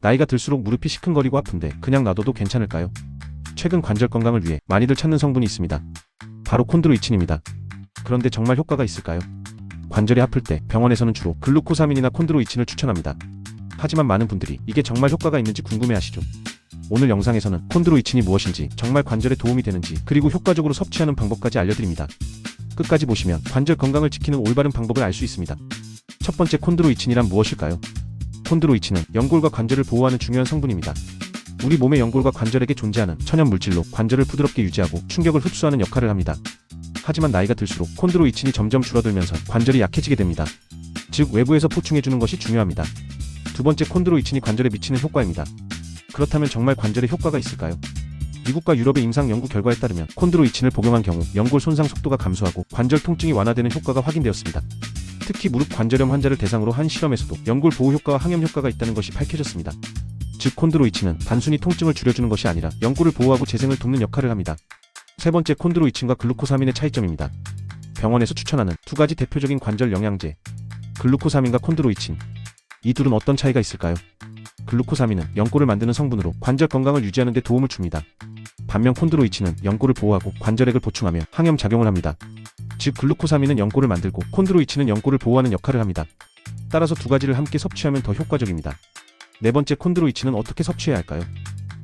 나이가 들수록 무릎이 시큰거리고 아픈데 그냥 놔둬도 괜찮을까요? 최근 관절 건강을 위해 많이들 찾는 성분이 있습니다. 바로 콘드로이친입니다. 그런데 정말 효과가 있을까요? 관절이 아플 때 병원에서는 주로 글루코사민이나 콘드로이친을 추천합니다. 하지만 많은 분들이 이게 정말 효과가 있는지 궁금해하시죠? 오늘 영상에서는 콘드로이친이 무엇인지, 정말 관절에 도움이 되는지, 그리고 효과적으로 섭취하는 방법까지 알려드립니다. 끝까지 보시면 관절 건강을 지키는 올바른 방법을 알 수 있습니다. 첫 번째, 콘드로이친이란 무엇일까요? 콘드로이친은 연골과 관절을 보호하는 중요한 성분입니다. 우리 몸의 연골과 관절에게 존재하는 천연 물질로 관절을 부드럽게 유지하고 충격을 흡수하는 역할을 합니다. 하지만 나이가 들수록 콘드로이친이 점점 줄어들면서 관절이 약해지게 됩니다. 즉, 외부에서 보충해주는 것이 중요합니다. 두 번째, 콘드로이친이 관절에 미치는 효과입니다. 그렇다면 정말 관절에 효과가 있을까요? 미국과 유럽의 임상 연구 결과에 따르면 콘드로이친을 복용한 경우 연골 손상 속도가 감소하고 관절 통증이 완화되는 효과가 확인되었습니다. 특히 무릎 관절염 환자를 대상으로 한 실험에서도 연골 보호 효과와 항염 효과가 있다는 것이 밝혀졌습니다. 즉, 콘드로이친은 단순히 통증을 줄여주는 것이 아니라 연골을 보호하고 재생을 돕는 역할을 합니다. 세 번째, 콘드로이친과 글루코사민의 차이점입니다. 병원에서 추천하는 두 가지 대표적인 관절 영양제, 글루코사민과 콘드로이친. 이 둘은 어떤 차이가 있을까요? 글루코사민은 연골을 만드는 성분으로 관절 건강을 유지하는 데 도움을 줍니다. 반면 콘드로이친은 연골을 보호하고 관절액을 보충하며 항염 작용을 합니다. 즉, 글루코사민은 연골을 만들고 콘드로이친은 연골을 보호하는 역할을 합니다. 따라서 두 가지를 함께 섭취하면 더 효과적입니다. 네 번째, 콘드로이친은 어떻게 섭취해야 할까요?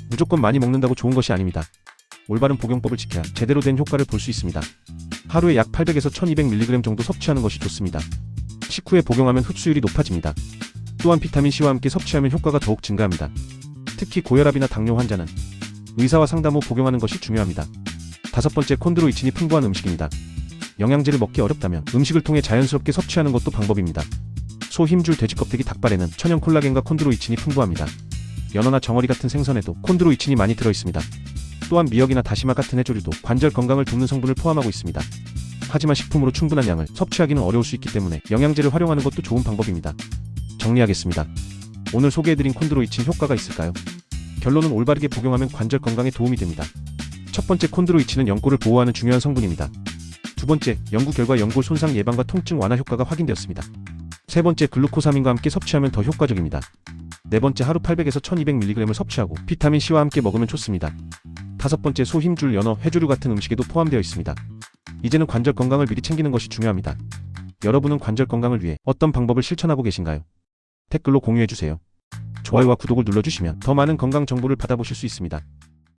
무조건 많이 먹는다고 좋은 것이 아닙니다. 올바른 복용법을 지켜야 제대로 된 효과를 볼 수 있습니다. 하루에 약 800에서 1200mg 정도 섭취하는 것이 좋습니다. 식후에 복용하면 흡수율이 높아집니다. 또한 비타민C와 함께 섭취하면 효과가 더욱 증가합니다. 특히 고혈압이나 당뇨 환자는 의사와 상담 후 복용하는 것이 중요합니다. 다섯 번째, 콘드로이친이 풍부한 음식입니다. 영양제를 먹기 어렵다면 음식을 통해 자연스럽게 섭취하는 것도 방법입니다. 소 힘줄, 돼지 껍데기, 닭발에는 천연 콜라겐과 콘드로이친이 풍부합니다. 연어나 정어리 같은 생선에도 콘드로이친이 많이 들어있습니다. 또한 미역이나 다시마 같은 해조류도 관절 건강을 돕는 성분을 포함하고 있습니다. 하지만 식품으로 충분한 양을 섭취하기는 어려울 수 있기 때문에 영양제를 활용하는 것도 좋은 방법입니다. 정리하겠습니다. 오늘 소개해드린 콘드로이친 효과가 있을까요? 결론은 올바르게 복용하면 관절 건강에 도움이 됩니다. 첫 번째, 콘드로이친은 연골을 보호하는 중요한 성분입니다. 두 번째, 연구 결과 연골 손상 예방과 통증 완화 효과가 확인되었습니다. 세 번째, 글루코사민과 함께 섭취하면 더 효과적입니다. 네 번째, 하루 800에서 1200mg을 섭취하고 비타민C와 함께 먹으면 좋습니다. 다섯 번째, 소 힘줄, 연어, 해조류 같은 음식에도 포함되어 있습니다. 이제는 관절 건강을 미리 챙기는 것이 중요합니다. 여러분은 관절 건강을 위해 어떤 방법을 실천하고 계신가요? 댓글로 공유해주세요. 좋아요와 구독을 눌러주시면 더 많은 건강 정보를 받아보실 수 있습니다.